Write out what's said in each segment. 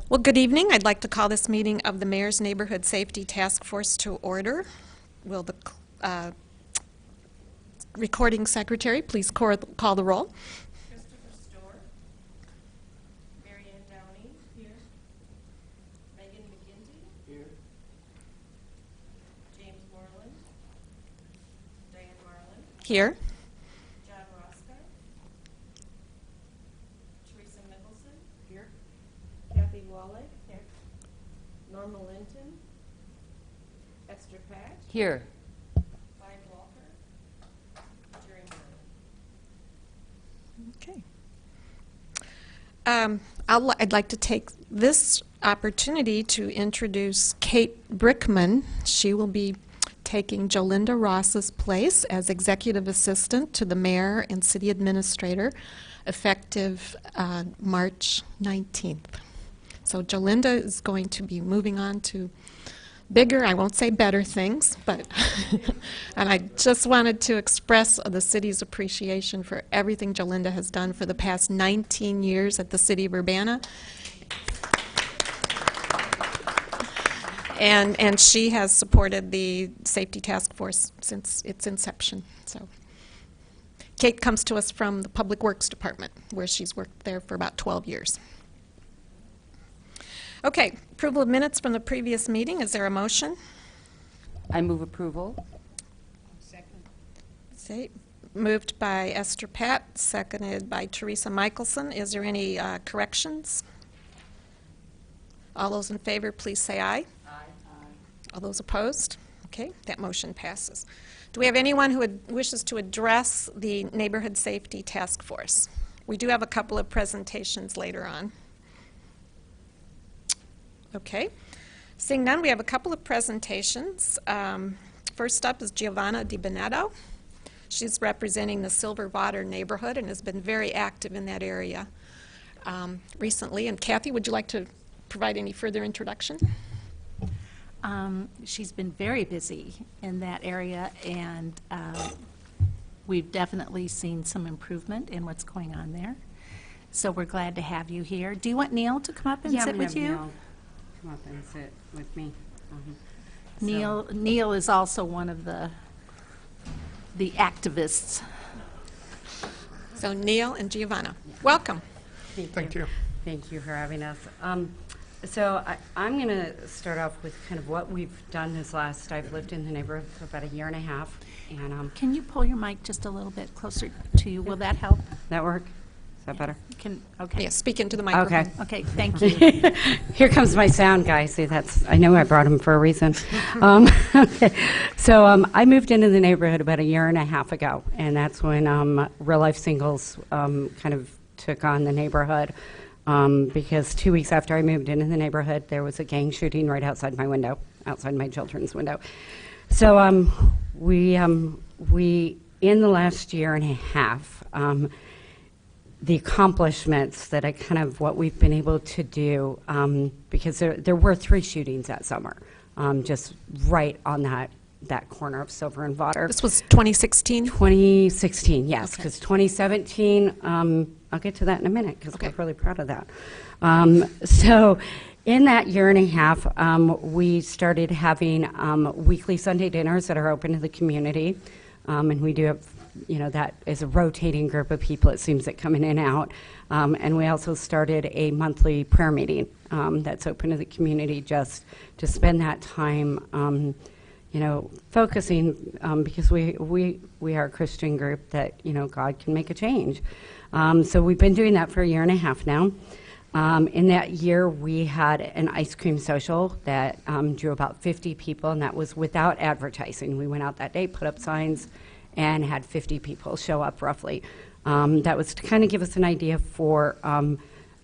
Well, good evening. I'd like to call this meeting of the Mayor's Neighborhood Safety Task Force to order. Will the recording secretary please call the roll? Christopher Storr. Marianne Downey. Here. Megan McGinty. Here. James Moreland. Diane Marlin. Here. John Roscoe. Teresa Nicholson. Here. Kathy Wallach. Here. Norma Linton. Esther Patch. Here. Clyde Walker. Jerry Merrill. Okay. I'd like to take this opportunity to introduce Kate Brickman. She will be taking Jolinda Ross's place as Executive Assistant to the Mayor and City Administrator effective March 19th. So Jolinda is going to be moving on to bigger, I won't say better things, but and I just wanted to express the city's appreciation for everything Jolinda has done for the past 19 years at the City of Urbana. And she has supported the Safety Task Force since its inception. So Kate comes to us from the Public Works Department, where she's worked there for about 12 years. Okay, approval of minutes from the previous meeting. Is there a motion? I move approval. Second. Say, moved by Esther Patt, seconded by Teresa Michelson. Is there any corrections? All those in favor, please say aye. Aye. All those opposed? Okay, that motion passes. Do we have anyone who wishes to address the Neighborhood Safety Task Force? We do have a couple of presentations later on. Okay. Seeing none, we have a couple of presentations. First up is Giovanna Di Benedetto. She's representing the Silverwater neighborhood and has been very active in that area recently. And Kathy, would you like to provide any further introduction? She's been very busy in that area, and we've definitely seen some improvement in what's going on there. So we're glad to have you here. Do you want Neil to come up and sit with you? Neil come up and sit with me. Neil is also one of the activists. So Neil and Giovanna, welcome. Thank you. Thank you for having us. So I'm going to start off with kind of what we've done this last. I've lived in the neighborhood for about a year and a half, and Can you pull your mic just a little bit closer to you? Will that help? that work? Is that better? Okay. Yeah, speak into the microphone. Okay. Okay, thank you. Here comes my sound guy. See, I know I brought him for a reason. Okay. So I moved into the neighborhood about a year and a half ago, and that's when Real Life Singles kind of took on the neighborhood. Because 2 weeks after I moved into the neighborhood, there was a gang shooting right outside my window, outside my children's window. So we in the last year and a half, the accomplishments that what we've been able to do, because there were 3 shootings that summer, just right on that corner of Silver and Water. This was 2016? 2016, yes, Okay. because 2017, I'll get to that in a minute because Okay. we're really proud of that. So in that year and a half, we started having weekly Sunday dinners that are open to the community, and we do have, that is a rotating group of people, it seems, that come in and out. And we also started a monthly prayer meeting that's open to the community just to spend that time focusing, because we are a Christian group that, God can make a change. So we've been doing that for a year and a half now. In that year, we had an ice cream social that drew about 50 people, and that was without advertising. We went out that day, put up signs, and had 50 people show up roughly. That was to kind of give us an idea for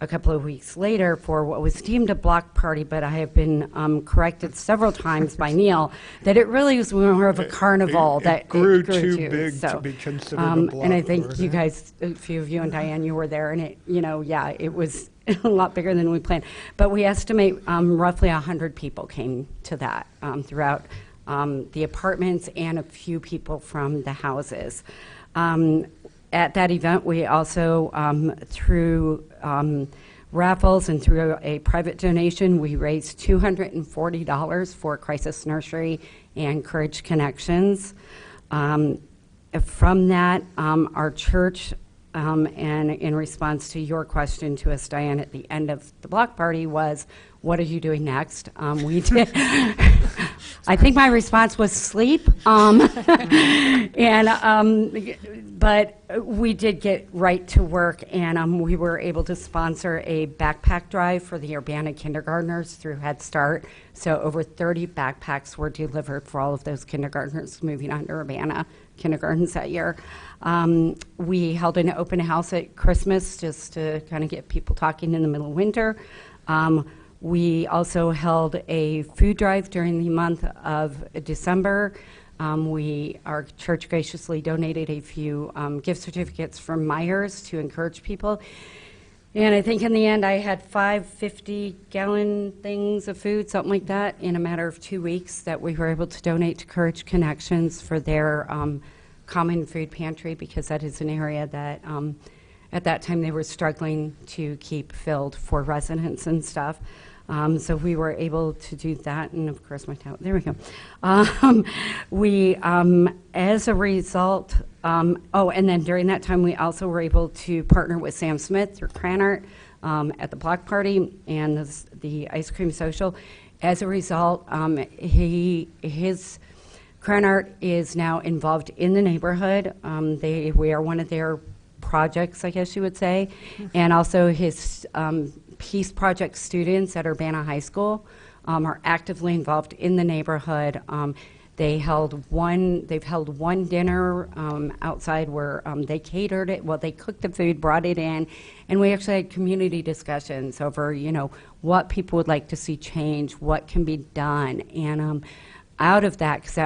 a couple of weeks later for what was deemed a block party, but I have been corrected several times by Neil that it really was more of a carnival. It grew too big to be considered a block and I think party. you guys, a few of you and Diane, you were there, and it was a lot bigger than we planned. But we estimate roughly 100 people came to that throughout the apartments and a few people from the houses. At that event, we also, raffles, and through a private donation, we raised $240 for Crisis Nursery and Courage Connections. From that, our church, and in response to your question to us, Diane, at the end of the block party was, what are you doing next? We did. I think my response was sleep. But we did get right to work, and we were able to sponsor a backpack drive for the Urbana kindergartners through Head Start. So over 30 backpacks were delivered for all of those kindergartners moving on to Urbana kindergartens that year. We held an open house at Christmas just to kind of get people talking in the middle of winter. We also held a food drive during the month of December. Our church graciously donated a few gift certificates from Myers to encourage people. And I think in the end I had 5 50-gallon things of food, something like that, in a matter of 2 weeks that we were able to donate to Courage Connections for their common food pantry, because that is an area that at that time they were struggling to keep filled for residents and stuff. So we were able to do that, and of course my towel, there we go. As a result, and then during that time we also were able to partner with Sam Smith through Cranart at the block party and the ice cream social. As a result, his Cranart is now involved in the neighborhood. We are one of their projects, I guess you would say, and also his Peace Project students at Urbana High School are actively involved in the neighborhood. They've held one dinner outside where they catered it. Well, they cooked the food, brought it in, and we actually had community discussions over, what people would like to see change, what can be done, and out of that, because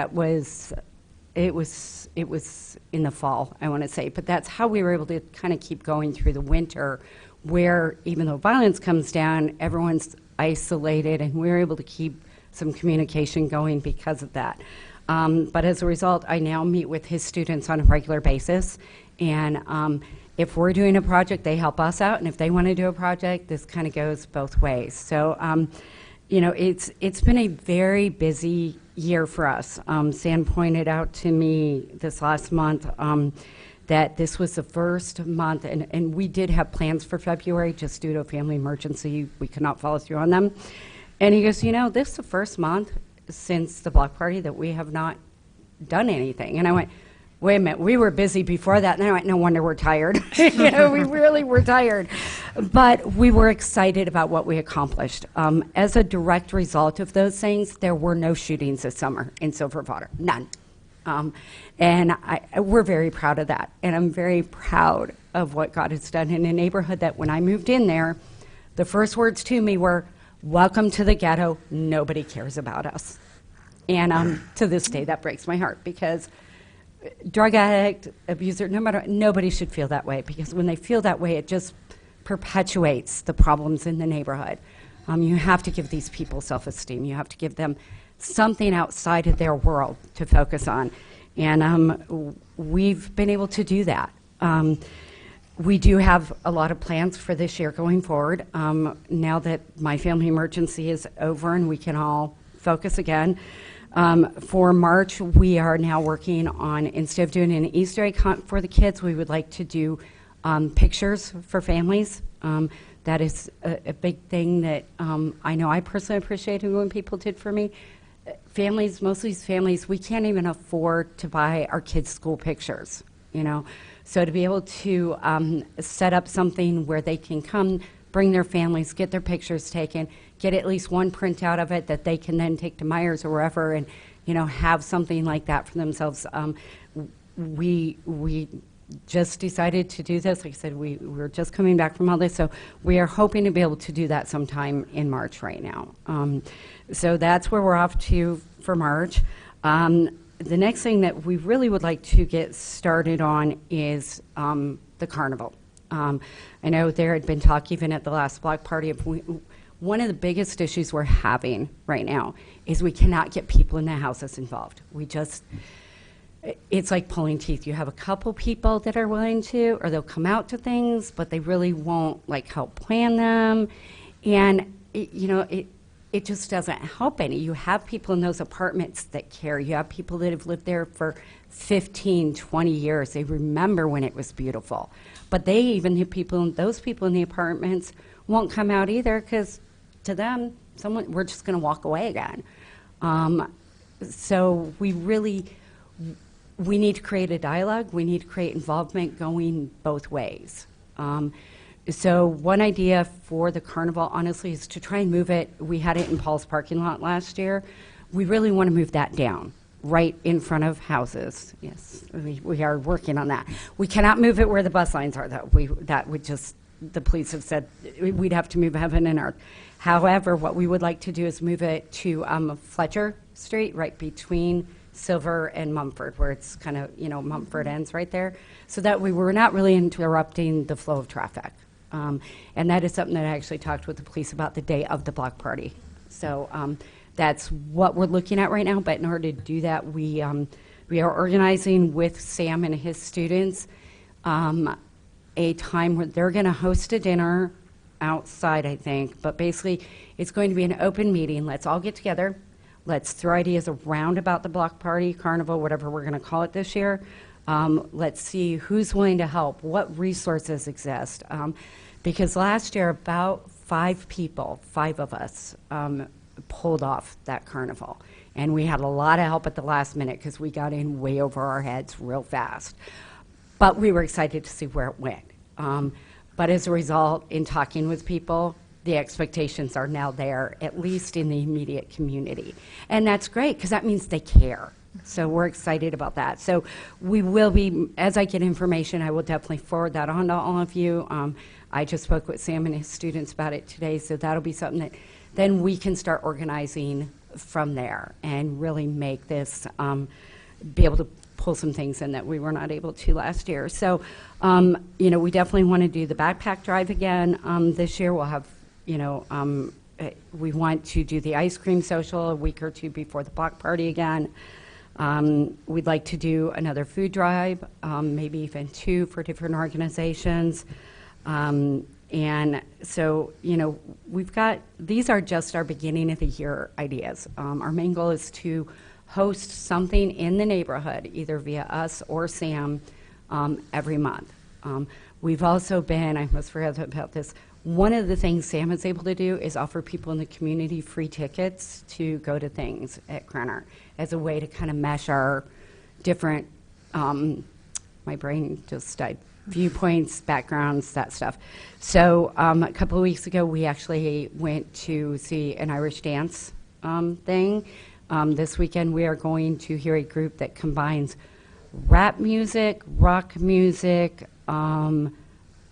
it was in the fall, I want to say, but that's how we were able to kind of keep going through the winter, where even though violence comes down, everyone's isolated, and we were able to keep some communication going because of that. But as a result, I now meet with his students on a regular basis, and if we're doing a project, they help us out, and if they want to do a project, this kind of goes both ways. So, it's been a very busy year for us. Sam pointed out to me this last month that this was the first month, and we did have plans for February, just due to a family emergency. We could not follow through on them. And he goes, this is the first month since the block party that we have not done anything. And I went, wait a minute, we were busy before that. And I went, no wonder we're tired. We really were tired. But we were excited about what we accomplished. As a direct result of those things, there were no shootings this summer in Silver Water, none. And we're very proud of that. And I'm very proud of what God has done in a neighborhood that when I moved in there, the first words to me were, welcome to the ghetto, nobody cares about us. And to this day, that breaks my heart, because drug addict, abuser, nobody should feel that way, because when they feel that way, it just perpetuates the problems in the neighborhood. You have to give these people self-esteem. You have to give them something outside of their world to focus on. And we've been able to do that. We do have a lot of plans for this year going forward. Now that my family emergency is over and we can all focus again, for March, we are now working on, instead of doing an Easter egg hunt for the kids, we would like to do pictures for families. That is a big thing that I know I personally appreciated when people did for me. Families, most of these families, we can't even afford to buy our kids' school pictures, So to be able to set up something where they can come, bring their families, get their pictures taken, get at least one printout of it that they can then take to Myers or wherever, and have something like that for themselves. We just decided to do this. Like I said, we're just coming back from all this, so we are hoping to be able to do that sometime in March right now. So that's where we're off to for March. The next thing that we really would like to get started on is the carnival. I know there had been talk even at the last block party of one of the biggest issues we're having right now is we cannot get people in the houses involved. it's like pulling teeth. You have a couple people that are willing to, or they'll come out to things, but they really won't like help plan them. And it just doesn't help any. You have people in those apartments that care. You have people that have lived there for 15, 20 years. They remember when it was beautiful. But those people in the apartments won't come out either, because to them, we're just going to walk away again. So we need to create a dialogue. We need to create involvement going both ways. So one idea for the carnival, honestly, is to try and move it. We had it in Paul's parking lot last year. We really want to move that down, right in front of houses. Yes, we are working on that. We cannot move it where the bus lines are, though. The police have said we'd have to move heaven and earth. However, what we would like to do is move it to Fletcher Street, right between Silver and Mumford, where it's kind of, Mumford ends right there, so that we're not really interrupting the flow of traffic. And that is something that I actually talked with the police about the day of the block party. So that's what we're looking at right now. But in order to do that, we are organizing with Sam and his students a time where they're going to host a dinner outside, I think. But basically, it's going to be an open meeting. Let's all get together. Let's throw ideas around about the block party, carnival, whatever we're going to call it this year. Let's see who's willing to help, what resources exist. Because last year, about 5 of us, pulled off that carnival. And we had a lot of help at the last minute because we got in way over our heads real fast. But we were excited to see where it went. But as a result, in talking with people, the expectations are now there, at least in the immediate community. And that's great, because that means they care. So we're excited about that. So we will be, as I get information, I will definitely forward that on to all of you. I just spoke with Sam and his students about it today, so that'll be something that then we can start organizing from there and really make this, be able to pull some things in that we were not able to last year. So, we definitely want to do the backpack drive again. This year we'll have, we want to do the ice cream social a week or 2 before the block party again. We'd like to do another food drive, maybe even 2 for different organizations. And so, these are just our beginning of the year ideas. Our main goal is to host something in the neighborhood, either via us or Sam, every month. We've also been, I must forget about this, one of the things Sam is able to do is offer people in the community free tickets to go to things at Krenner as a way to kind of mesh our different, my brain just died, viewpoints, backgrounds, that stuff. So a couple of weeks ago, we actually went to see an Irish dance thing. This weekend, we are going to hear a group that combines rap music, rock music,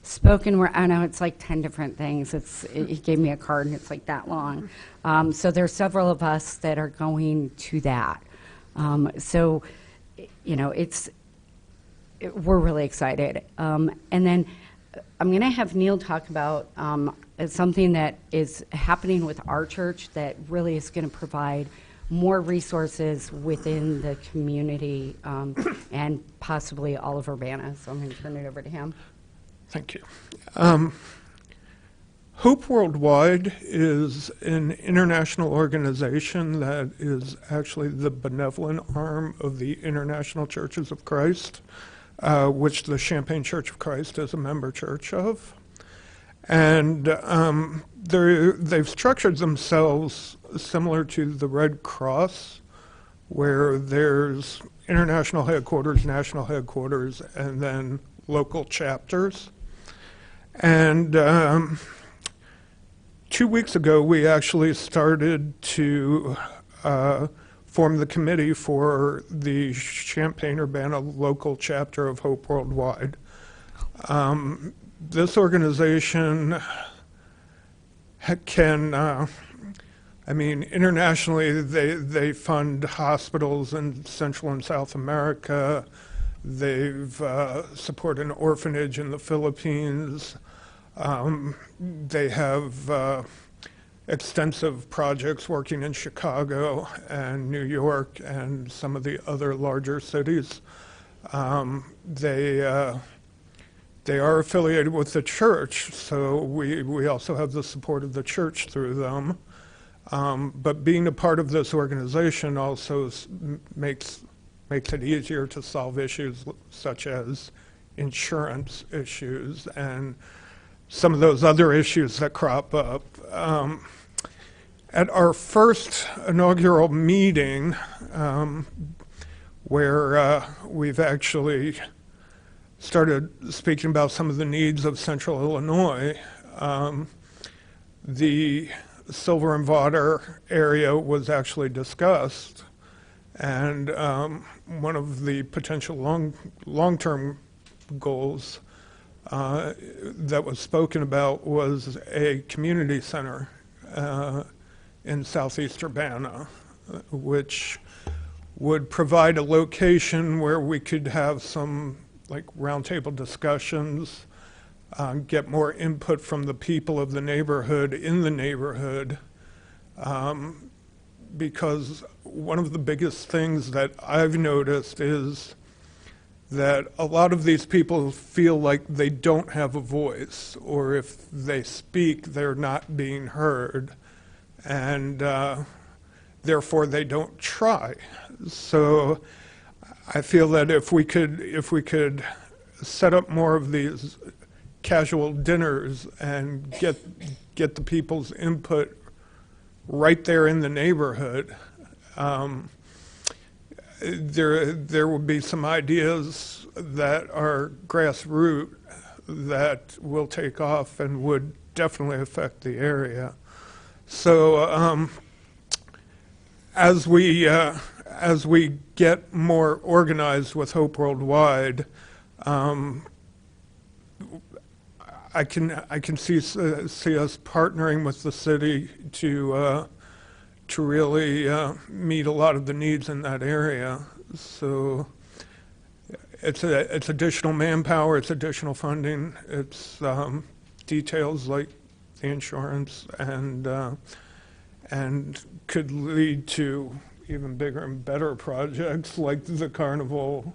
spoken word. I know it's like 10 different things. He gave me a card, and it's like that long. So there's several of us that are going to that. So, we're really excited. And then I'm going to have Neil talk about something that is happening with our church that really is going to provide more resources within the community and possibly all of Urbana. So I'm going to turn it over to him. Thank you. Hope Worldwide is an international organization that is actually the benevolent arm of the International Churches of Christ, which the Champaign Church of Christ is a member church of. And they've structured themselves similar to the Red Cross, where there's international headquarters, national headquarters, and then local chapters. And 2 weeks ago, we actually started to form the committee for the Champaign-Urbana local chapter of Hope Worldwide. This organization can, internationally, they fund hospitals in Central and South America. They've supported an orphanage in the Philippines. They have extensive projects working in Chicago and New York and some of the other larger cities. They are affiliated with the church, so we also have the support of the church through them. But being a part of this organization also makes it easier to solve issues such as insurance issues and some of those other issues that crop up. At our first inaugural meeting, where we've actually started speaking about some of the needs of Central Illinois, the Silver and Water area was actually discussed, and one of the potential long-term goals that was spoken about was a community center in southeast Urbana, which would provide a location where we could have some like roundtable discussions, get more input from the people of the neighborhood in the neighborhood, because one of the biggest things that I've noticed is that a lot of these people feel like they don't have a voice, or if they speak, they're not being heard, and therefore they don't try. So I feel that if we could set up more of these casual dinners and get the people's input right there in the neighborhood, there will be some ideas that are grassroots that will take off and would definitely affect the area. So as we get more organized with Hope Worldwide, I can see us partnering with the city to really meet a lot of the needs in that area. So it's additional manpower, it's additional funding, it's details like the insurance, and could lead to even bigger and better projects like the carnival,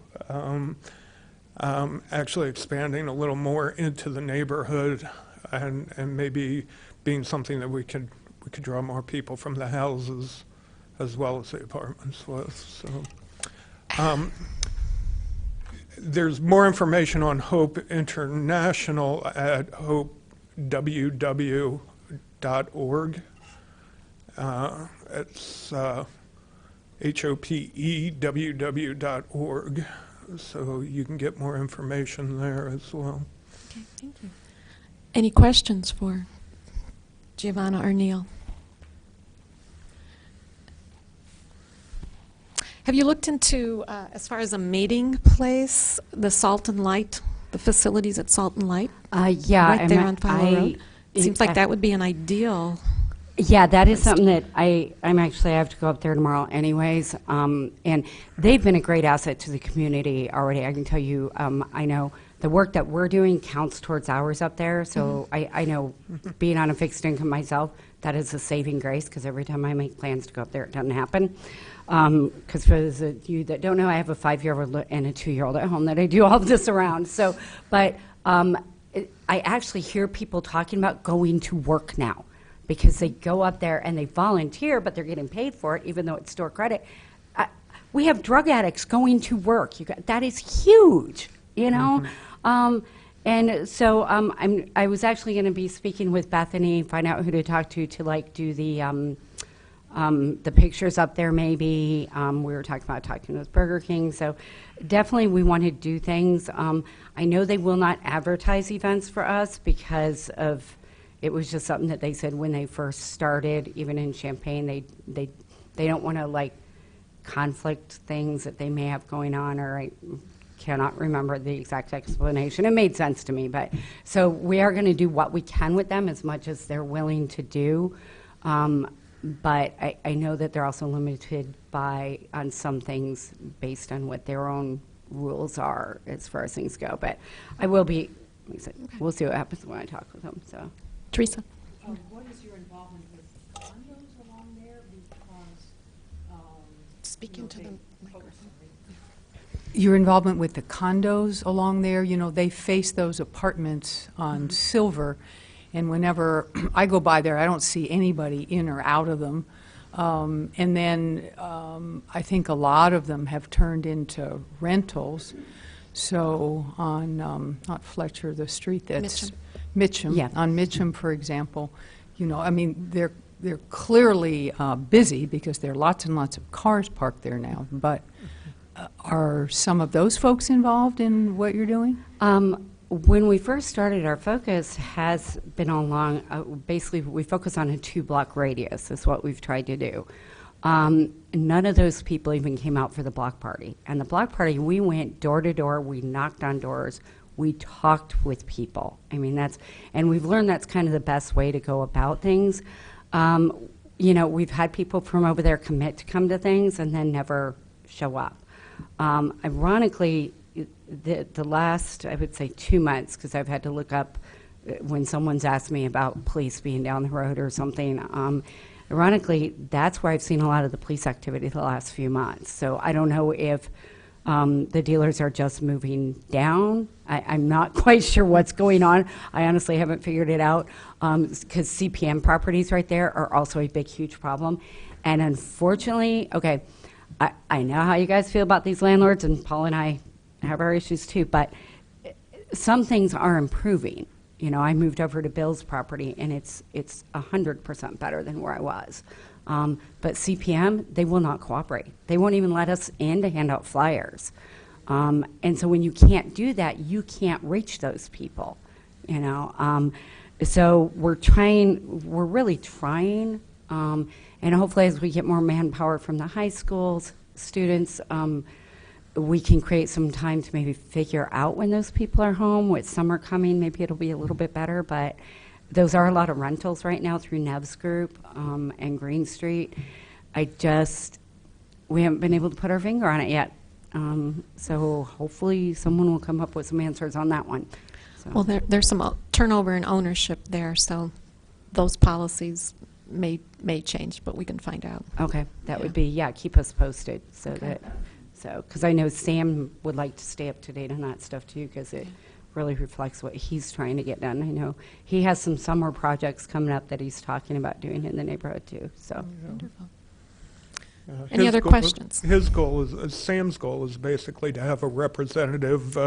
actually expanding a little more into the neighborhood, and maybe being something that we could draw more people from the houses as well as the apartments with. So there's more information on Hope International at hopeww.org. It's hopeww.org, so you can get more information there as well. Okay, thank you. Any questions for Giovanna or Neil? Have you looked into, as far as a meeting place, the Salt and Light, the facilities at Salt and Light? Yeah. Right there on Fowler Road? Seems like that would be an ideal. Yeah, that is something that I have to go up there tomorrow anyways. And they've been a great asset to the community already. I can tell you, I know the work that we're doing counts towards hours up there. So I know being on a fixed income myself, that is a saving grace, because every time I make plans to go up there, it doesn't happen. Because for those of you that don't know, I have a 5-year-old and a 2-year-old at home that I do all of this around. So, but I actually hear people talking about going to work now, because they go up there and they volunteer, but they're getting paid for it, even though it's store credit. We have drug addicts going to work. That is huge, you know? And so I was actually going to be speaking with Bethany, find out who to talk to like do the pictures up there maybe. We were talking with Burger King. So definitely we want to do things. I know they will not advertise events for us because of, it was just something that they said when they first started, even in Champaign, they don't want to like conflict things that they may have going on, or I cannot remember the exact explanation. It made sense to me, but so we are going to do what we can with them as much as they're willing to do. But I know that they're also limited on some things based on what their own rules are as far as things go. But I will be, like I said, we'll see what happens when I talk with them. So, Teresa? What is your involvement with condos along there because, Speaking to the microphone. your involvement with the condos along there, you know, they face those apartments on Silver, and whenever I go by there, I don't see anybody in or out of them. And then I think a lot of them have turned into rentals. So on, not Fletcher, the street that's Mitcham. Yeah. On Mitcham, for example, you know, I mean, they're clearly busy because there are lots and lots of cars parked there now. But are some of those folks involved in what you're doing? When we first started, our focus has been along, basically, we focus on a 2-block radius, is what we've tried to do. None of those people even came out for the block party. And the block party, we went door to door, we knocked on doors, we talked with people. I mean, and we've learned that's kind of the best way to go about things. You know, we've had people from over there commit to come to things and then never show up. Ironically, the last, I would say, 2 months, because I've had to look up when someone's asked me about police being down the road or something. Ironically, that's where I've seen a lot of the police activity the last few months. So I don't know if the dealers are just moving down. I'm not quite sure what's going on. I honestly haven't figured it out, because CPM properties right there are also a big, huge problem. And unfortunately, okay, I know how you guys feel about these landlords, and Paul and I have our issues too, but some things are improving. You know, I moved over to Bill's property, and it's 100% better than where I was. But CPM, they will not cooperate. They won't even let us in to hand out flyers. And so when you can't do that, you can't reach those people, you know. So we're really trying, and hopefully as we get more manpower from the high schools, students, we can create some time to maybe figure out when those people are home. With summer coming, maybe it'll be a little bit better, but those are a lot of rentals right now through Nev's group and Green Street. We haven't been able to put our finger on it yet. So hopefully someone will come up with some answers on that one. So. Well, there's some turnover in ownership there, so those policies may change, but we can find out. Okay, that Yeah. would be, keep us posted Okay. because I know Sam would like to stay up to date on that stuff too, because it really reflects what he's trying to get done. I know he has some summer projects coming up that he's talking about doing in the neighborhood too, so. Wonderful. His Any other goal- questions? His goal Sam's goal is basically to have a representative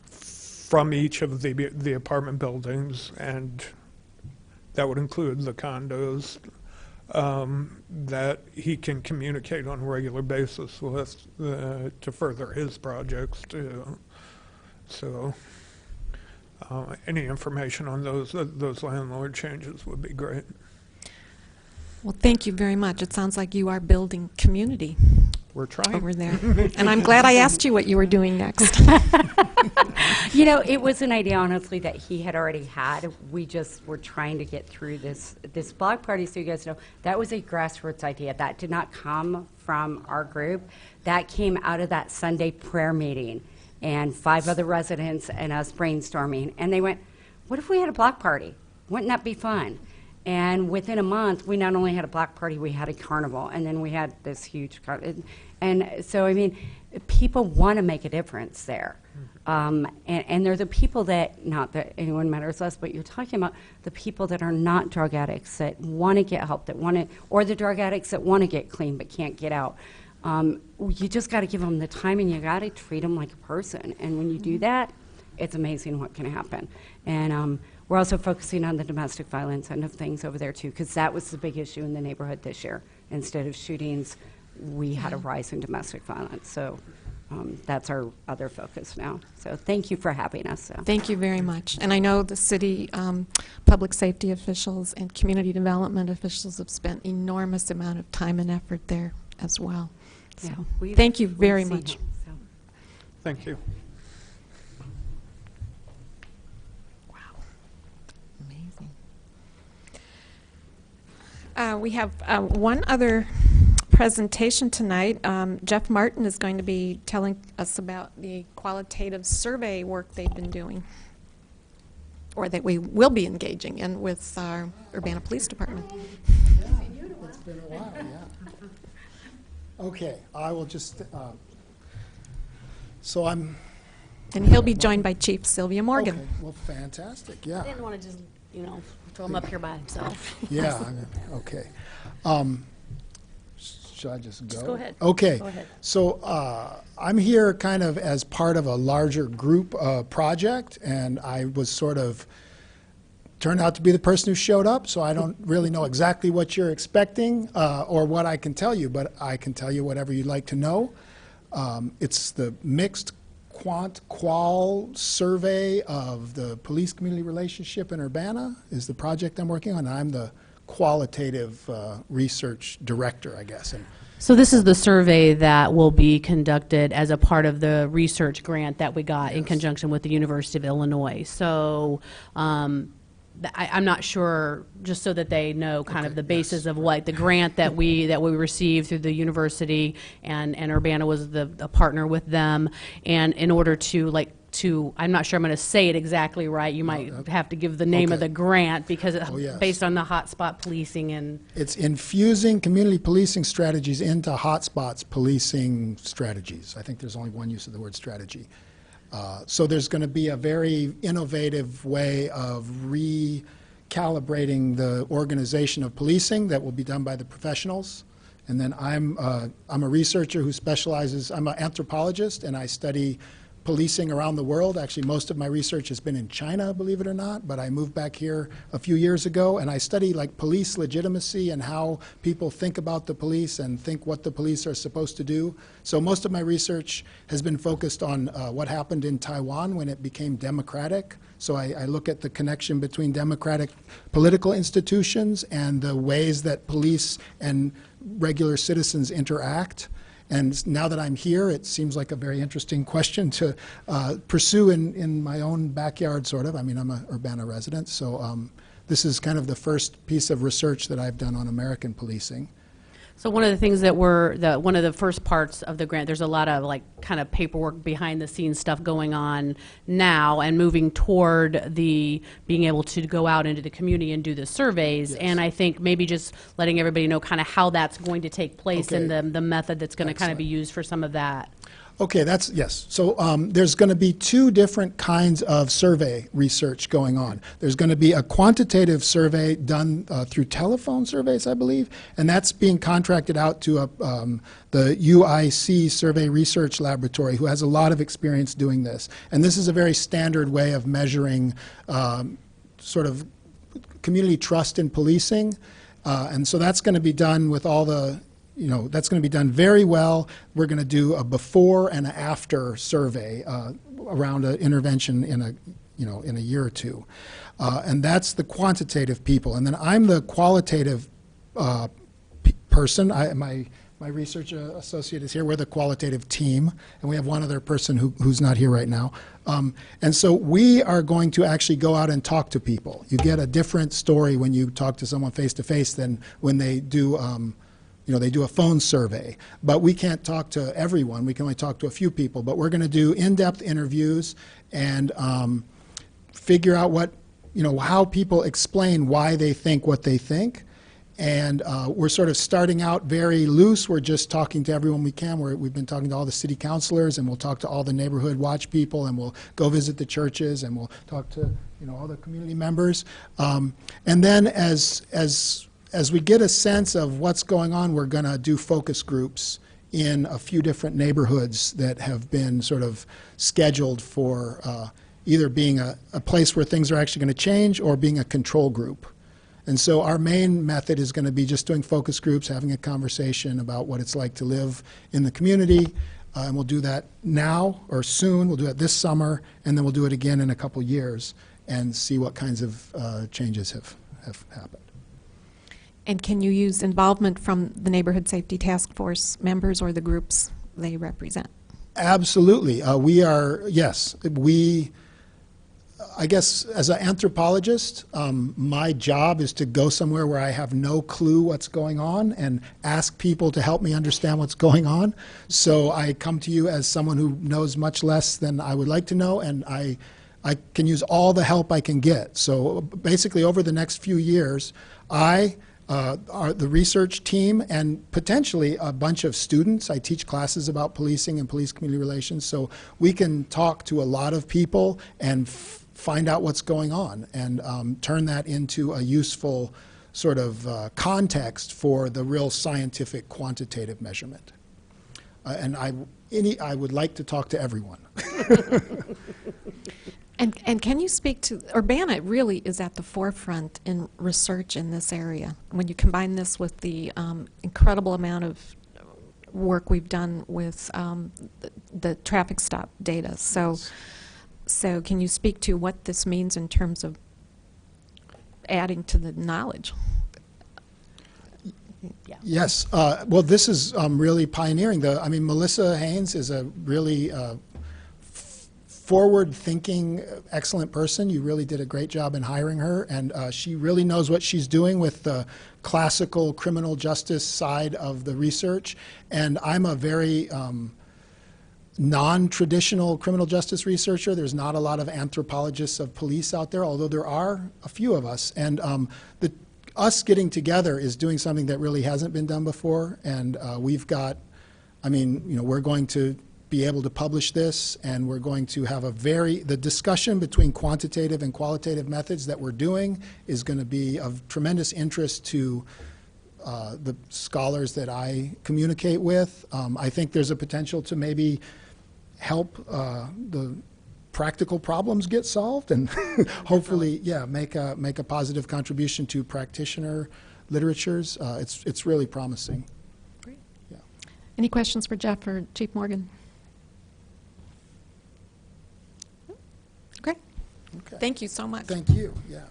from each of the apartment buildings, and that would include the condos, that he can communicate on a regular basis with to further his projects too. So any information on those landlord changes would be great. Well, thank you very much. It sounds like you are building community We're trying. over there. And I'm glad I asked you what you were doing next. You know, it was an idea, honestly, that he had already had. We just were trying to get through this block party, so you guys know, that was a grassroots idea. That did not come from our group. That came out of that Sunday prayer meeting, and 5 other residents and us brainstorming. And they went, what if we had a block party? Wouldn't that be fun? And within a month, we not only had a block party, we had a carnival, and then we had this huge and so, I mean, people want to make a difference there. And they're the people that, not that anyone matters less, but you're talking about the people that are not drug addicts, that want to get help, that want to, or the drug addicts that want to get clean but can't get out. You just got to give them the time, and you got to treat them like a person. And when you do that, it's amazing what can happen. And we're also focusing on the domestic violence end of things over there too, because that was the big issue in the neighborhood this year. Instead of shootings, we had a rise in domestic violence. So that's our other focus now. So thank you for having us. So. Thank you very much. And I know the city public safety officials and community development officials have spent enormous amount of time and effort there as well. So Yeah, thank you we've very seen much. it, so. Thank you. Wow. Amazing. We have one other presentation tonight. Jeff Martin is going to be telling us about the qualitative survey work they've been doing. or that we will be engaging in with our Urbana Police Department. It's been a while, yeah. Okay, I will just, so I'm, And he'll be joined by Chief Sylvia Morgan. okay, well, fantastic, yeah. Didn't want to just, throw him up here by himself. Yeah, okay. Should I just go? go ahead. Okay. Go ahead. So I'm here kind of as part of a larger group project, and I was sort of turned out to be the person who showed up, so I don't really know exactly what you're expecting or what I can tell you, but I can tell you whatever you'd like to know. It's the mixed qual survey of the police community relationship in Urbana is the project I'm working on. I'm the qualitative research director, I guess. And So this is the survey that will be conducted as a part of the research grant that we got in conjunction with the University of Illinois. So I'm not sure, just so that they know kind of the basis of what the grant that we received through the university, and Urbana was a partner with them, and in order to I'm not sure I'm going to say it exactly right. You might have to give the name of Okay. the grant because it's yes. based on the hotspot policing and. it's infusing community policing strategies into hotspots policing strategies. I think there's only one use of the word strategy. So there's going to be a very innovative way of recalibrating the organization of policing that will be done by the professionals. And then I'm a researcher who specializes, I'm an anthropologist, and I study policing around the world. Actually, most of my research has been in China, believe it or not, but I moved back here a few years ago, and I study like police legitimacy and how people think about the police and think what the police are supposed to do. So most of my research has been focused on what happened in Taiwan when it became democratic. So I look at the connection between democratic political institutions and the ways that police and regular citizens interact. And now that I'm here, it seems like a very interesting question to pursue in my own backyard, sort of. I mean, I'm a Urbana resident, so this is kind of the first piece of research that I've done on American policing. So one of the things that one of the first parts of the grant, there's a lot of like kind of paperwork behind the scenes stuff going on now and moving toward the being able to go out into the community and do the surveys. Yes. And I think maybe just letting everybody know kind of how that's going to take place and Okay. the method that's going to kind of Excellent. be used for some of that. Okay, yes. So there's going to be two different kinds of survey research going on. There's going to be a quantitative survey done through telephone surveys, I believe, and that's being contracted out to the UIC Survey Research Laboratory, who has a lot of experience doing this. And this is a very standard way of measuring sort of community trust in policing. And so that's going to be done with all the that's going to be done very well. We're going to do a before and a after survey around an intervention in a year or two, and that's the quantitative people. And then I'm the qualitative person. My research associate is here. We're the qualitative team, and we have one other person who's not here right now. And so we are going to actually go out and talk to people. You get a different story when you talk to someone face to face than when they do. They do a phone survey, but we can't talk to everyone. We can only talk to a few people, but we're going to do in-depth interviews and figure out how people explain why they think what they think. And we're sort of starting out very loose. We're just talking to everyone we can. We've been talking to all the city councilors, and we'll talk to all the neighborhood watch people, and we'll go visit the churches, and we'll talk to all the community members. And then as we get a sense of what's going on, we're going to do focus groups in a few different neighborhoods that have been sort of scheduled for either being a place where things are actually going to change or being a control group. And so our main method is going to be just doing focus groups, having a conversation about what it's like to live in the community. And we'll do that now or soon. We'll do it this summer, and then we'll do it again in a couple years and see what kinds of changes have happened. And can you use involvement from the Neighborhood Safety Task Force members or the groups they represent? Absolutely. I guess as an anthropologist, my job is to go somewhere where I have no clue what's going on and ask people to help me understand what's going on. So I come to you as someone who knows much less than I would like to know, and I I can use all the help I can get. So basically, over the next few years, the research team, and potentially a bunch of students. I teach classes about policing and police-community relations, so we can talk to a lot of people and find out what's going on and turn that into a useful sort of context for the real scientific quantitative measurement. And I would like to talk to everyone. And can you speak to, Urbana really is at the forefront in research in this area. When you combine this with the incredible amount of work we've done with the traffic stop data. So can you speak to what this means in terms of adding to the knowledge? Yeah. Yes. Well, this is really pioneering. Melissa Haynes is a really forward-thinking, excellent person. You really did a great job in hiring her, and she really knows what she's doing with the classical criminal justice side of the research. And I'm a very non-traditional criminal justice researcher. There's not a lot of anthropologists of police out there, although there are a few of us. And us getting together is doing something that really hasn't been done before. And we've got, we're going to be able to publish this, and we're going to have the discussion between quantitative and qualitative methods that we're doing is going to be of tremendous interest to the scholars that I communicate with. I think there's a potential to maybe help the practical problems get solved, and hopefully, make a positive contribution to practitioner literatures. It's really promising. Great. Yeah. Any questions for Jeff or Chief Morgan? Great. Okay. Thank you so much. Thank you. Yeah.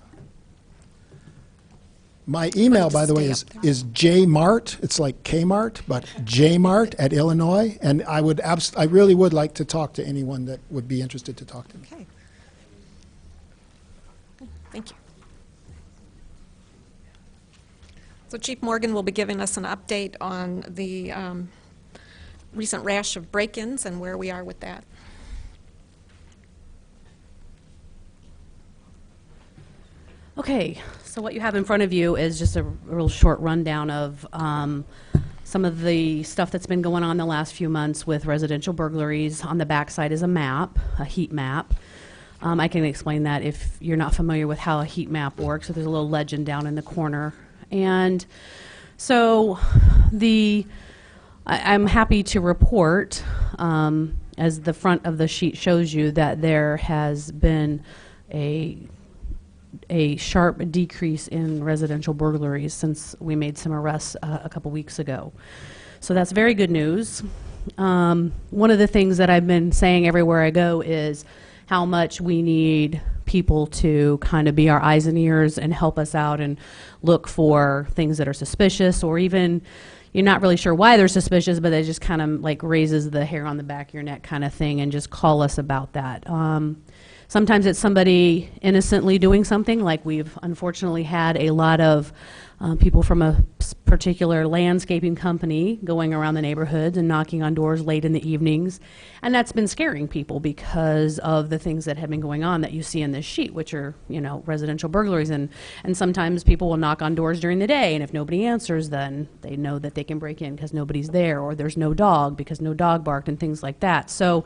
My email, by the way, is jmart. It's like Kmart, but jmart at Illinois. And I really would like to talk to anyone that would be interested to talk to me. Okay. Thank you. So Chief Morgan will be giving us an update on the recent rash of break-ins and where we are with that. Okay, so what you have in front of you is just a real short rundown of some of the stuff that's been going on the last few months with residential burglaries. On the backside is a map, a heat map. I can explain that if you're not familiar with how a heat map works. So there's a little legend down in the corner. And so I'm happy to report, as the front of the sheet shows you, that there has been a sharp decrease in residential burglaries since we made some arrests a couple weeks ago. So that's very good news. One of the things that I've been saying everywhere I go is how much we need people to kind of be our eyes and ears and help us out and look for things that are suspicious, or even you're not really sure why they're suspicious, but it just kind of like raises the hair on the back of your neck kind of thing, and just call us about that. Sometimes it's somebody innocently doing something, like we've unfortunately had a lot of people from a particular landscaping company going around the neighborhoods and knocking on doors late in the evenings. And that's been scaring people because of the things that have been going on that you see in this sheet, which are, residential burglaries. And sometimes people will knock on doors during the day, and if nobody answers, then they know that they can break in because nobody's there, or there's no dog because no dog barked, and things like that. So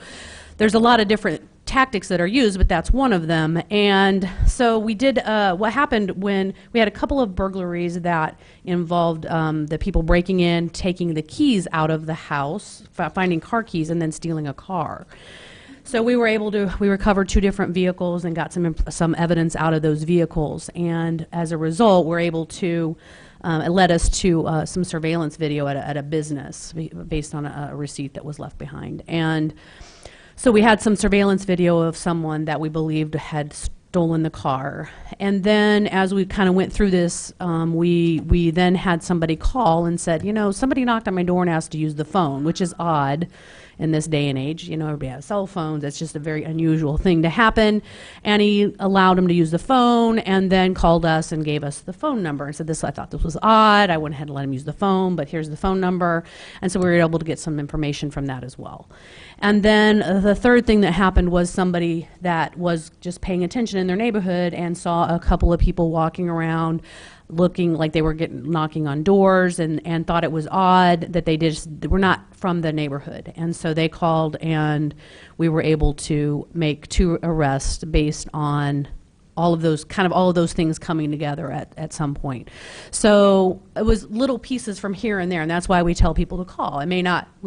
there's a lot of different tactics that are used, but that's one of them. And so we did, what happened when we had a couple of burglaries that involved the people breaking in, taking the keys out of the house, finding car keys, and then stealing a car. So we recovered 2 different vehicles and got some evidence out of those vehicles. And as a result, we're able to, it led us to some surveillance video at a business based on a receipt that was left behind. And so we had some surveillance video of someone that we believed had stolen the car. And then as we kind of went through this, we then had somebody call and said, somebody knocked on my door and asked to use the phone, which is odd. in this day and age. You know, everybody has cell phones. It's just a very unusual thing to happen. And he allowed him to use the phone and then called us and gave us the phone number and said, "This, I thought this was odd. I went ahead and let him use the phone, but here's the phone number." And so we were able to get some information from that as well. And then the third thing that happened was somebody that was just paying attention in their neighborhood and saw a couple of people walking around looking like they were knocking on doors, and thought it was odd that they were not from the neighborhood. And so they called, and we were able to make 2 arrests based on all of those things coming together at some point. So it was little pieces from here and there, and that's why we tell people to call. We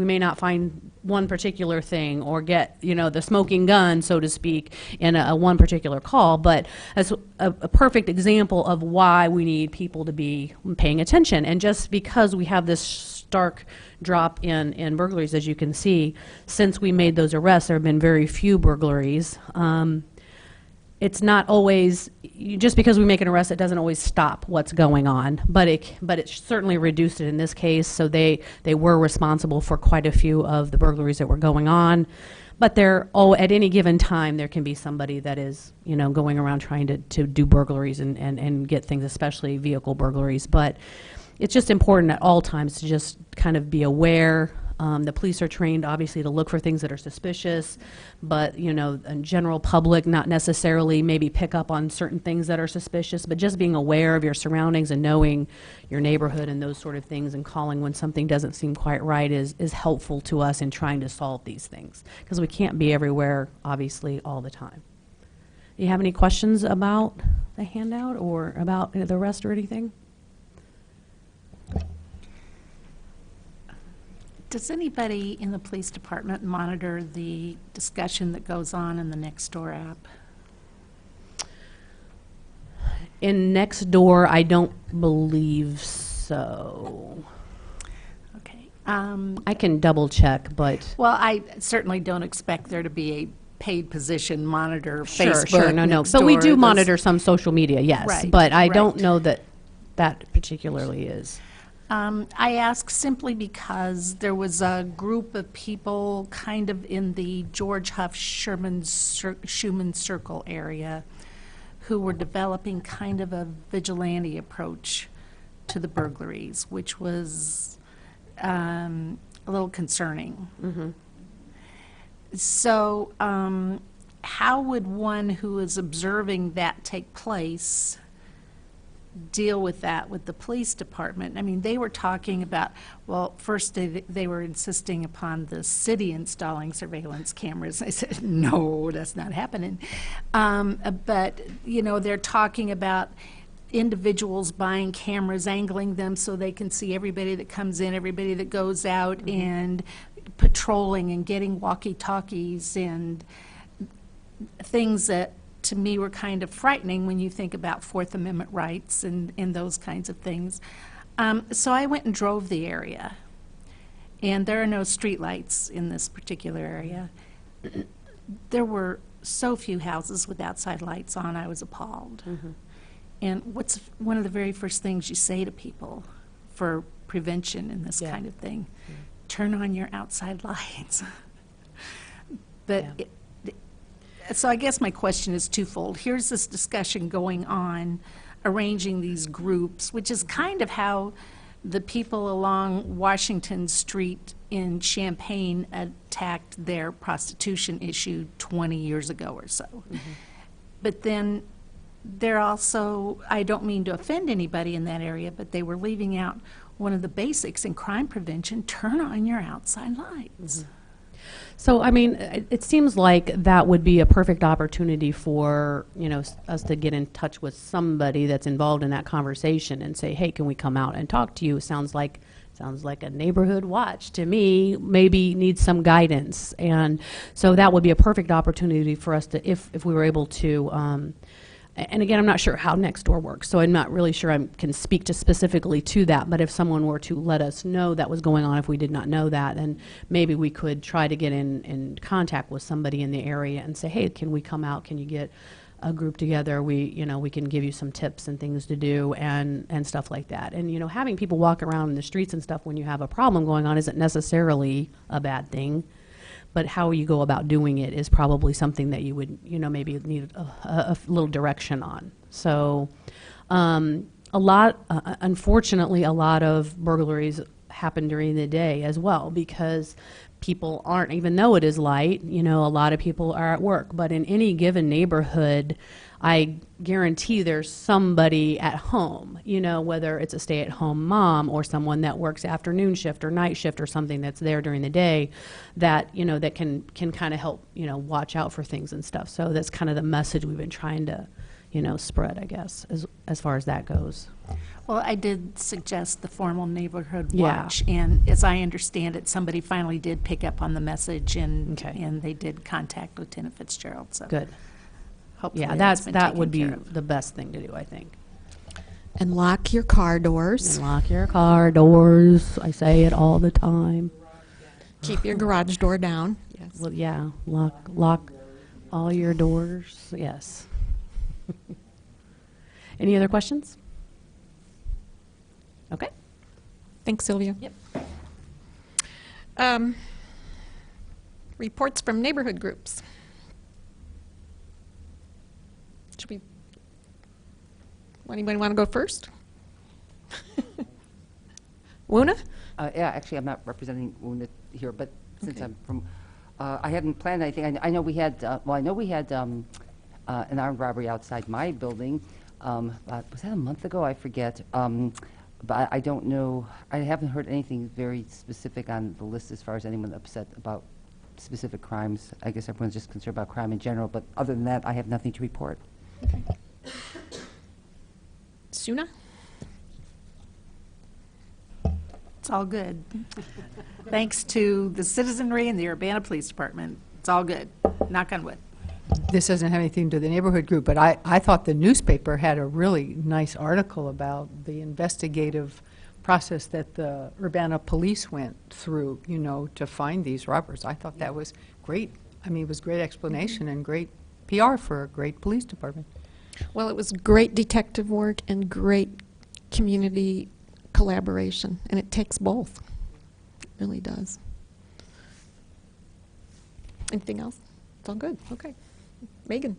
may not find one particular thing or get, the smoking gun, so to speak, in a one particular call, but that's a perfect example of why we need people to be paying attention. And just because we have this stark drop in burglaries, as you can see, since we made those arrests, there have been very few burglaries. It's not always, just because we make an arrest, it doesn't always stop what's going on, but it certainly reduced it in this case. So they were responsible for quite a few of the burglaries that were going on. But at any given time, there can be somebody that is, going around trying to do burglaries and get things, especially vehicle burglaries. But it's just important at all times to just kind of be aware. The police are trained, obviously, to look for things that are suspicious, but, a general public not necessarily maybe pick up on certain things that are suspicious, but just being aware of your surroundings and knowing your neighborhood and those sort of things, and calling when something doesn't seem quite right is helpful to us in trying to solve these things, because we can't be everywhere, obviously, all the time. Do you have any questions about the handout or about the rest or anything? Does anybody in the police department monitor the discussion that goes on in the Nextdoor app? In Nextdoor, I don't believe so. Okay. I can double check, but Well, I certainly don't expect there to be a paid position monitor sure, Facebook, no. But we Nextdoor, do those- monitor some social media, yes. Right, But I don't right. know that particularly is. I ask simply because there was a group of people kind of in the George Huff Schumann Circle area who were developing kind of a vigilante approach to the burglaries, which was a little concerning. So how would one who is observing that take place deal with that with the police department? I mean, they were talking about, well, first they were insisting upon the city installing surveillance cameras. I said, no, that's not happening. But, they're talking about individuals buying cameras, angling them so they can see everybody that comes in, everybody that goes out, and patrolling and getting walkie-talkies and things that to me were kind of frightening when you think about Fourth Amendment rights and those kinds of things. So I went and drove the area, and there are no streetlights in this particular area. There were so few houses with outside lights on, I was appalled. And what's one of the very first things you say to people for prevention in this kind of thing? Turn on your outside lights. But so I guess my question is twofold. Here's this discussion going on, arranging these groups, which is kind of how the people along Washington Street in Champaign attacked their prostitution issue 20 years ago or so. But then they're also, I don't mean to offend anybody in that area, but they were leaving out one of the basics in crime prevention: turn on your outside lights. So, I mean, it seems like that would be a perfect opportunity for, us to get in touch with somebody that's involved in that conversation and say, hey, can we come out and talk to you? Sounds like a neighborhood watch to me, maybe needs some guidance. And so that would be a perfect opportunity for us to, if we were able to, and again, I'm not sure how Nextdoor works, so I'm not really sure I can speak to specifically to that, but if someone were to let us know that was going on, if we did not know that, then maybe we could try to get in contact with somebody in the area and say, hey, can we come out? Can you get a group together? We can give you some tips and things to do and stuff like that. And, having people walk around in the streets and stuff when you have a problem going on isn't necessarily a bad thing. but how you go about doing it is probably something that you would, maybe need a little direction on. So, unfortunately, a lot of burglaries happen during the day as well because people aren't, even though it is light, a lot of people are at work. But in any given neighborhood, I guarantee there's somebody at home, whether it's a stay-at-home mom or someone that works afternoon shift or night shift or something that's there during the day that, that can kind of help, watch out for things and stuff. So that's kind of the message we've been trying to, spread, I guess, as far as that goes. Well, I did suggest the formal neighborhood Yeah. watch, and as I understand it, somebody finally did pick up on the message, and Okay. and they did contact Lieutenant Fitzgerald. So Good. hopefully Yeah, that's been that would taken be care of. the best thing to do, I think. And lock your car doors. And lock your car doors. I say it all the time. Keep your garage door down. Yes. Well, yeah, lock all your doors. Yes. Any other questions? Okay. Thanks, Sylvia. Yep. Reports from neighborhood groups. Should we, anybody want to go first? Wuna? Yeah, actually, I'm not representing Wounded here, but since I'm from, I hadn't planned anything. I know we had, an armed robbery outside my building. Was that a month ago? I forget. But I don't know. I haven't heard anything very specific on the list as far as anyone upset about specific crimes. I guess everyone's just concerned about crime in general. But other than that, I have nothing to report. Suna? It's all good. Thanks to the citizenry and the Urbana Police Department. It's all good. Knock on wood. This doesn't have anything to do the neighborhood group, but I thought the newspaper had a really nice article about the investigative process that the Urbana police went through, to find these robbers. I thought that was great. I mean, it was great explanation and great PR for a great police department. Well, it was great detective work and great community collaboration, and it takes both. It really does. Anything else? It's all good. Okay. Megan?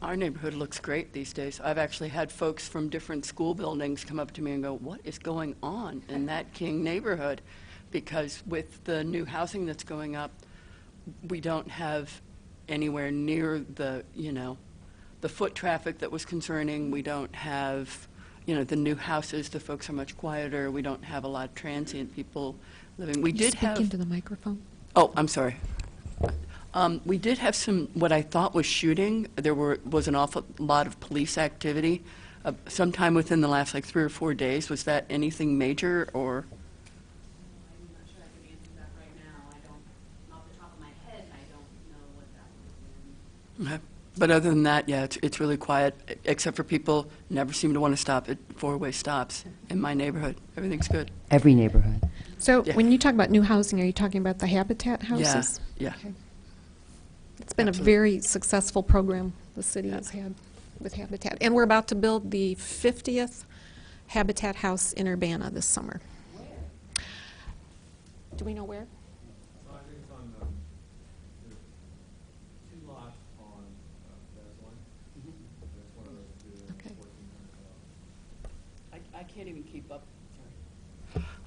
Our neighborhood looks great these days. I've actually had folks from different school buildings come up to me and go, "What is going on in that King neighborhood?" Because with the new housing that's going up, we don't have anywhere near the foot traffic that was concerning. We don't have, the new houses. The folks are much quieter. We don't have a lot of transient people living. We Can you did speak have. into the microphone. Oh, I'm sorry. We did have some, what I thought was shooting. There was an awful lot of police activity sometime within the last 3 or 4 days. Was that anything major or? I'm not sure I can answer that right now. I don't, off the top of my head, I don't know what that was. Okay. But other than that, yeah, it's really quiet, except for people never seem to want to stop at four-way stops in my neighborhood. Everything's good. Every neighborhood. So Yeah. when you talk about new housing, are you talking about the Habitat houses? Yeah. Okay. It's been Absolutely. a very successful program the city has had with Habitat. And we're about to build the 50th Habitat house in Urbana this summer. Where? Do we know where? I think it's on there's 2 lots on Breslin. That's one of those 2. Okay. I can't even keep up.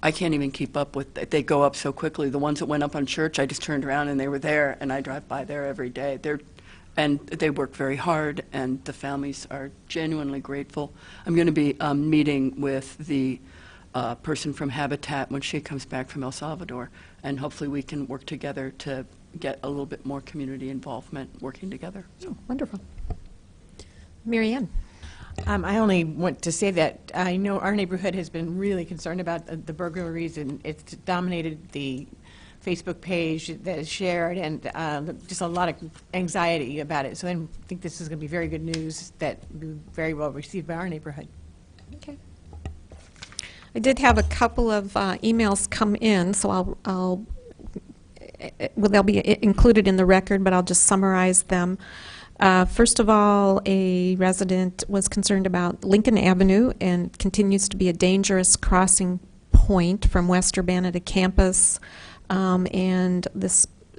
I can't even keep up with, they go up so quickly. The ones that went up on Church, I just turned around and they were there, and I drive by there every day. And they work very hard, and the families are genuinely grateful. I'm going to be meeting with the person from Habitat when she comes back from El Salvador, and hopefully we can work together to get a little bit more community involvement working together. So. Wonderful. Mary Ann? I only want to say that I know our neighborhood has been really concerned about the burglaries, and it's dominated the Facebook page that is shared, and just a lot of anxiety about it. So I think this is going to be very good news that will be very well received by our neighborhood. Okay. I did have a couple of emails come in, so well, they'll be included in the record, but I'll just summarize them. First of all, a resident was concerned about Lincoln Avenue and continues to be a dangerous crossing point from West Urbana to campus. And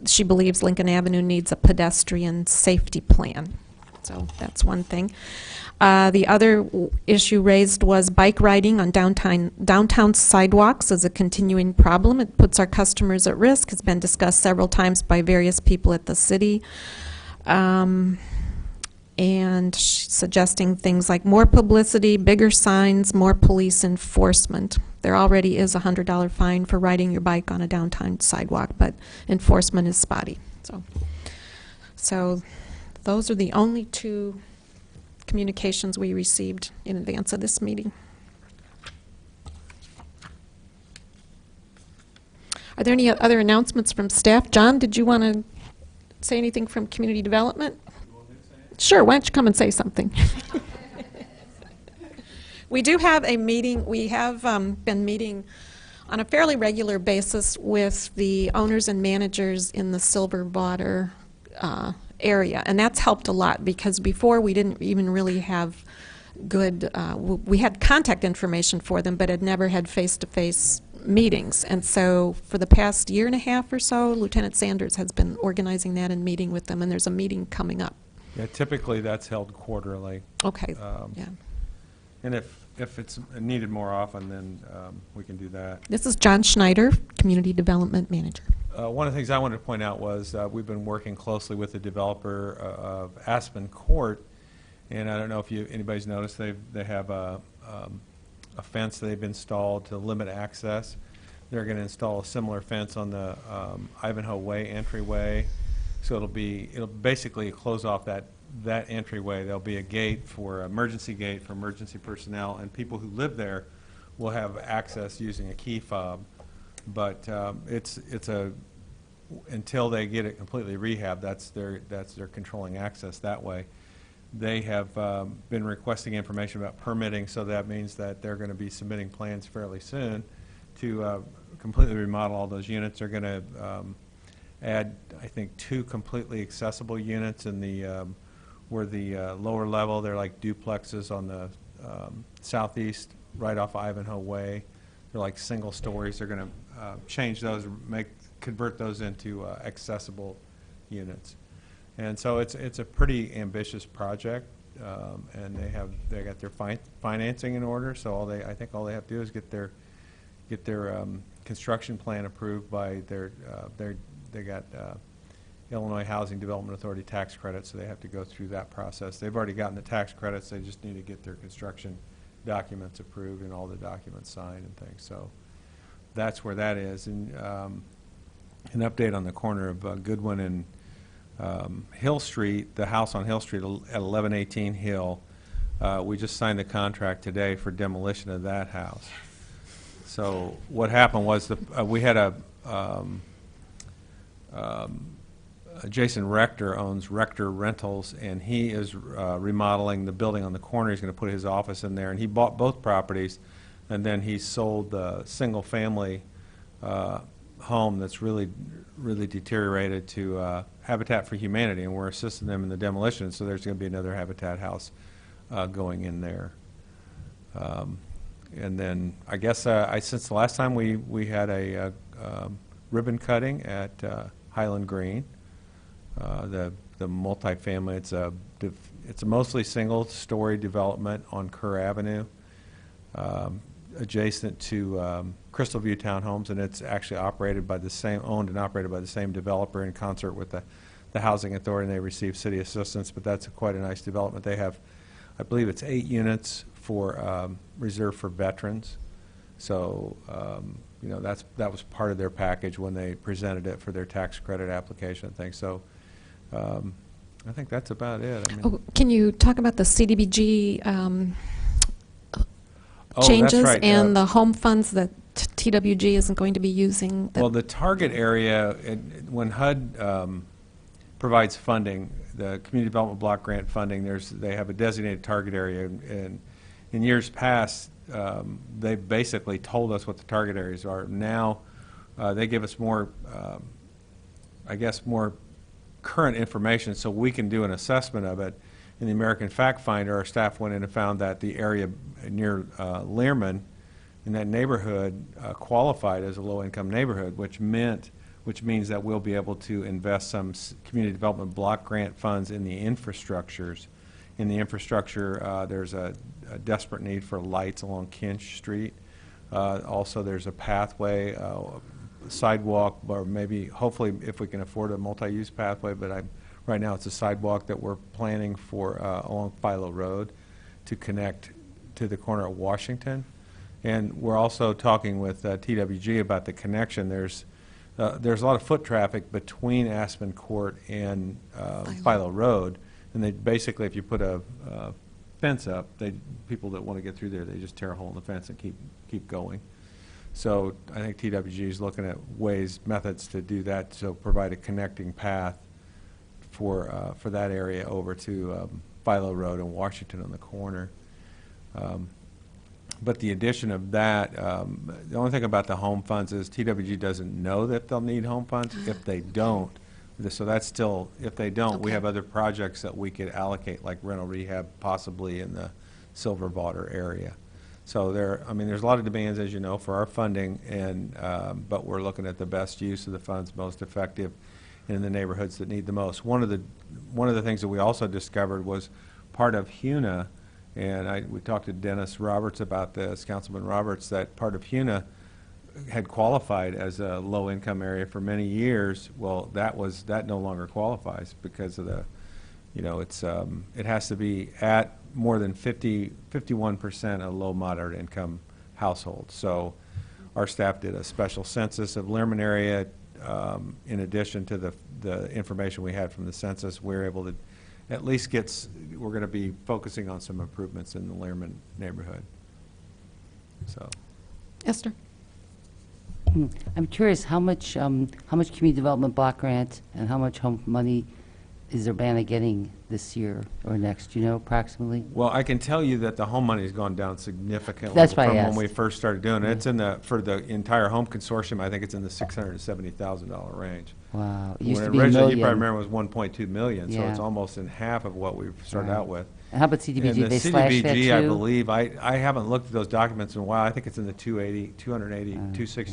she believes Lincoln Avenue needs a pedestrian safety plan. So that's one thing. The other issue raised was bike riding on downtown sidewalks is a continuing problem. It puts our customers at risk. It's been discussed several times by various people at the city. And suggesting things like more publicity, bigger signs, more police enforcement. There already is a $100 fine for riding your bike on a downtown sidewalk, but enforcement is spotty. So those are the only two communications we received in advance of this meeting. Are there any other announcements from staff? John, did you want to say anything from community development? Sure, why don't you come and say something? We do have a meeting. We have been meeting on a fairly regular basis with the owners and managers in the Silver Water area, and that's helped a lot because before we didn't even really have good, we had contact information for them, but had never had face-to-face meetings. And so for the past year and a half or so, Lieutenant Sanders has been organizing that and meeting with them, and there's a meeting coming up. Yeah, typically that's held quarterly. Okay, yeah. And if it's needed more often, then we can do that. This is John Schneider, Community Development Manager. One of the things I wanted to point out was we've been working closely with the developer of Aspen Court, and I don't know if anybody's noticed they have a fence they've installed to limit access. They're going to install a similar fence on the Ivanhoe Way entryway, so it'll basically close off that entryway. There'll be a gate for emergency personnel, and people who live there will have access using a key fob. But until they get it completely rehabbed, that's their controlling access that way. They have been requesting information about permitting, so that means that they're going to be submitting plans fairly soon to completely remodel all those units. They're going to add, I think, 2 completely accessible units in the where the lower level. They're like duplexes on the southeast, right off Ivanhoe Way. They're like single stories. They're going to change those, convert those into accessible units. And so it's a pretty ambitious project, and they got their financing in order. So I think all they have to do is get their construction plan approved by they got Illinois Housing Development Authority tax credits, so they have to go through that process. They've already gotten the tax credits. They just need to get their construction documents approved and all the documents signed and things. So that's where that is. And an update on the corner of Goodwin and Hill Street, the house on Hill Street at 1118 Hill. We just signed the contract today for demolition of that house. So what happened was we had Jason Rector owns Rector Rentals, and he is remodeling the building on the corner. He's going to put his office in there, and he bought both properties, and then he sold the single-family home that's really deteriorated to Habitat for Humanity, and we're assisting them in the demolition. So there's going to be another Habitat house going in there. And then I guess since the last time we had a ribbon cutting at Highland Green. The multifamily, it's a mostly single-story development on Kerr Avenue, adjacent to Crystal View Townhomes, and it's actually owned and operated by the same developer in concert with the Housing Authority, and they receive city assistance. But that's quite a nice development. They have, I believe, it's 8 units for reserved for veterans. So that was part of their package when they presented it for their tax credit application and things. So I think that's about it. Can you talk about the CDBG changes that's right. and the home funds that TWG isn't going to be using? Well, the target area, when HUD provides funding, the Community Development Block Grant funding, they have a designated target area, and in years past, they basically told us what the target areas are. Now, they give us more, more current information so we can do an assessment of it. In the American Fact Finder, our staff went in and found that the area near Learman in that neighborhood qualified as a low-income neighborhood, which meant which means that we'll be able to invest some community development block grant funds in the infrastructures. In the infrastructure, there's a desperate need for lights along Kinch Street. Also, there's a pathway, sidewalk, or maybe, hopefully, if we can afford a multi-use pathway, but right now it's a sidewalk that we're planning for along Philo Road to connect to the corner of Washington. And we're also talking with TWG about the connection. There's a lot of foot traffic between Aspen Court and Philo Road, and they basically, if you put a fence up, people that want to get through there, they just tear a hole in the fence and keep going. So I think TWG is looking at methods to do that, so provide a connecting path for that area over to Philo Road and Washington on the corner. But the addition of that, the only thing about the home funds is TWG doesn't know that they'll need home funds. If they don't, so that's still, if they don't, we Okay. have other projects that we could allocate, like rental rehab, possibly in the Silver Water area. So there's a lot of demands, as you know, for our funding, and but we're looking at the best use of the funds, most effective in the neighborhoods that need the most. One of the things that we also discovered was part of HUNA, and we talked to Dennis Roberts about this, Councilman Roberts, that part of HUNA had qualified as a low-income area for many years. Well, that no longer qualifies because of the, it has to be at more than 51% of low moderate income households. So our staff did a special census of Learman area. In addition to the information we had from the census, we're able to at least we're going to be focusing on some improvements in the Learman neighborhood. So. Esther? I'm curious, how much community development block grant and how much home money is Urbana getting this year or next, approximately? Well, I can tell you that the home money has gone down significantly That's why I from when asked. we first started doing it. It's for the entire home consortium, I think it's in the $670,000 range. Wow, it used When to be a originally, you million. probably remember, it was 1.2 million, so Yeah. it's almost in half of what we've started Right. out with. And how about CDBG? And the They slashed that CDBG, I too? believe, I haven't looked at those documents in a while. I think it's in the $260,000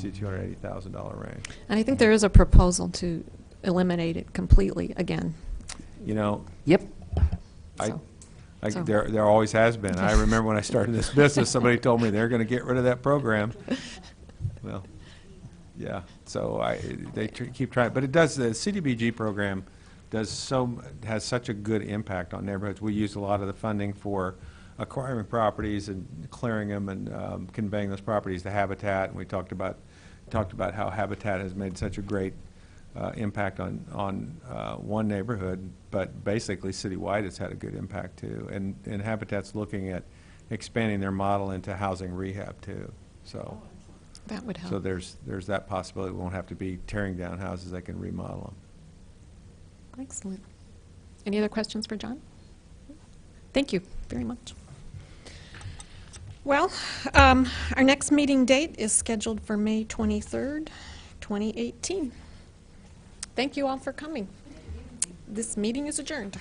to $280,000 range. And I think there is a proposal to eliminate it completely again. Yep. So- so- There always has been. I remember when I started this business, somebody told me they're going to get rid of that program. Well, yeah, so they keep trying, but the CDBG program has such a good impact on neighborhoods. We use a lot of the funding for acquiring properties and clearing them and conveying those properties to Habitat, and we talked about how Habitat has made such a great impact on one neighborhood, but basically citywide it's had a good impact too. And Habitat's looking at expanding their model into housing rehab too. So That would help. so there's that possibility. We won't have to be tearing down houses; they can remodel them. Excellent. Any other questions for John? Thank you very much. Well, our next meeting date is scheduled for May 23rd, 2018. Thank you all for coming. This meeting is adjourned.